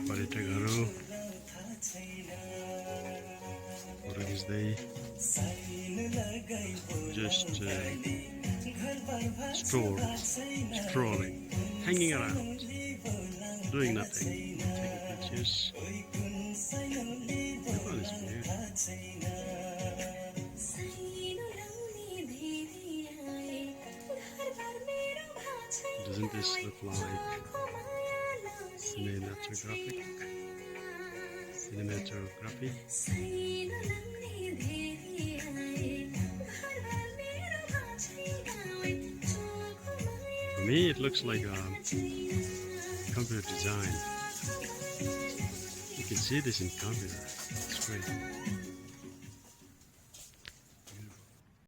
पर्यटकहरू photo खिच्दै just strolling, hanging around, doing nothing, taking pictures. Oh, it's beautiful. Doesn't this look like cinematography? For me, it looks like computer design. You can see this in computer. It's great.